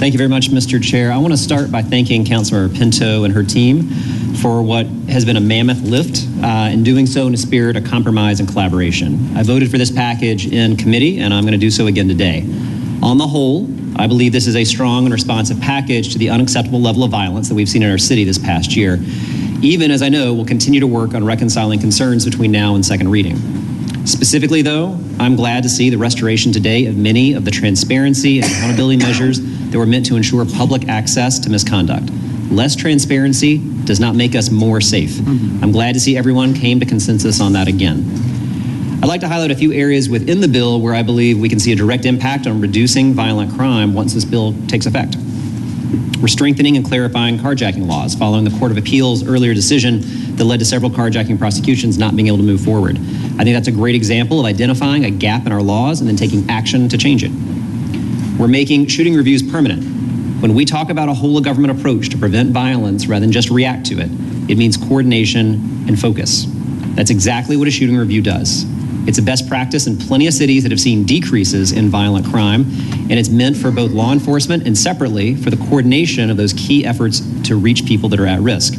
Thank you very much, Mr. Chair. I want to start by thanking Councilmember Pinto and her team for what has been a mammoth lift, and doing so in a spirit of compromise and collaboration. I voted for this package in committee, and I'm going to do so again today. On the whole, I believe this is a strong and responsive package to the unacceptable level of violence that we've seen in our city this past year, even as I know we'll continue to work on reconciling concerns between now and second reading. Specifically, though, I'm glad to see the restoration today of many of the transparency and accountability measures that were meant to ensure public access to misconduct. Less transparency does not make us more safe. I'm glad to see everyone came to consensus on that again. I'd like to highlight a few areas within the bill where I believe we can see a direct impact on reducing violent crime once this bill takes effect. We're strengthening and clarifying carjacking laws following the Court of Appeals' earlier decision that led to several carjacking prosecutions not being able to move forward. I think that's a great example of identifying a gap in our laws and then taking action to change it. We're making shooting reviews permanent. When we talk about a whole-of-government approach to prevent violence rather than just react to it, it means coordination and focus. That's exactly what a shooting review does. It's a best practice in plenty of cities that have seen decreases in violent crime, and it's meant for both law enforcement and separately for the coordination of those key efforts to reach people that are at risk.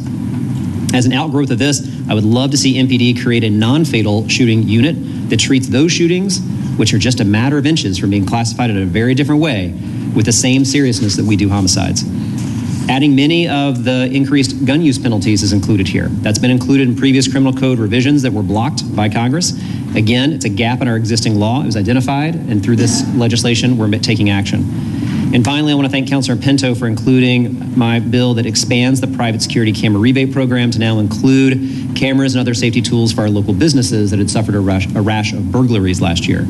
As an outgrowth of this, I would love to see MPD create a non-fatal shooting unit that treats those shootings, which are just a matter of inches from being classified in a very different way, with the same seriousness that we do homicides. Adding many of the increased gun use penalties is included here. That's been included in previous criminal code revisions that were blocked by Congress. Again, it's a gap in our existing law. It was identified, and through this legislation, we're taking action. And finally, I want to thank Councilor Pinto for including my bill that expands the private security camera rebate program to now include cameras and other safety tools for our local businesses that had suffered a rash of burglaries last year.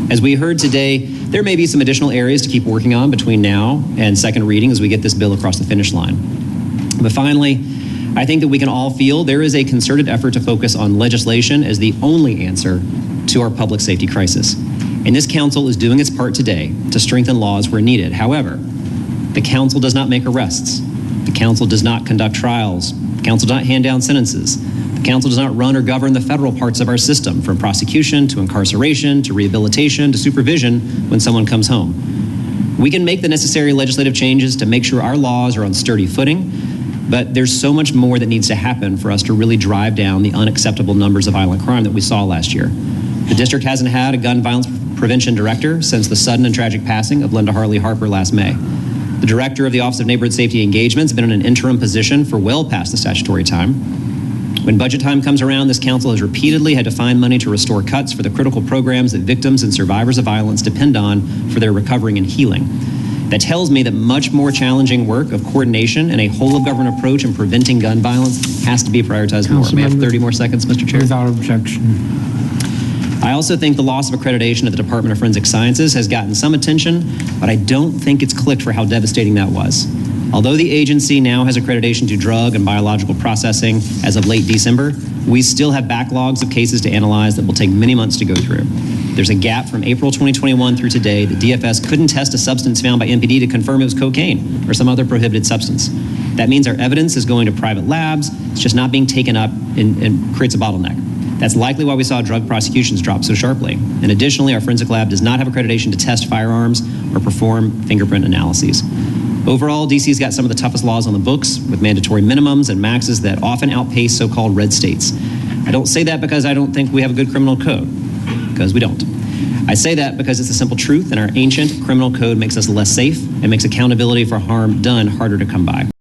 As we heard today, there may be some additional areas to keep working on between now and second reading as we get this bill across the finish line. But finally, I think that we can all feel there is a concerted effort to focus on legislation as the only answer to our public safety crisis. And this council is doing its part today to strengthen laws where needed. However, the council does not make arrests. The council does not conduct trials. The council does not hand down sentences. The council does not run or govern the federal parts of our system, from prosecution to incarceration to rehabilitation to supervision when someone comes home. We can make the necessary legislative changes to make sure our laws are on sturdy footing, but there's so much more that needs to happen for us to really drive down the unacceptable numbers of violent crime that we saw last year. The district hasn't had a gun violence prevention director since the sudden and tragic passing of Linda Harley Harper last May. The director of the Office of Neighborhood Safety Engagement has been in an interim position for well past the statutory time. When budget time comes around, this council has repeatedly had to find money to restore cuts for the critical programs that victims and survivors of violence depend on for their recovering and healing. That tells me that much more challenging work of coordination and a whole-of-government approach in preventing gun violence has to be prioritized more. May I have 30 more seconds, Mr. Chair? Without objection. I also think the loss of accreditation at the Department of Forensic Sciences has gotten some attention, but I don't think it's clicked for how devastating that was. Although the agency now has accreditation to drug and biological processing as of late December, we still have backlogs of cases to analyze that will take many months to go through. There's a gap from April 2021 through today that DFS couldn't test a substance found by MPD to confirm it was cocaine or some other prohibited substance. That means our evidence is going to private labs. It's just not being taken up and creates a bottleneck. That's likely why we saw drug prosecutions drop so sharply. And additionally, our forensic lab does not have accreditation to test firearms or perform fingerprint analyses. Overall, DC's got some of the toughest laws on the books, with mandatory minimums and maxes that often outpace so-called red states. I don't say that because I don't think we have a good criminal code, because we don't. I say that because it's a simple truth, and our ancient criminal code makes us less safe and makes accountability for harm done harder to come by.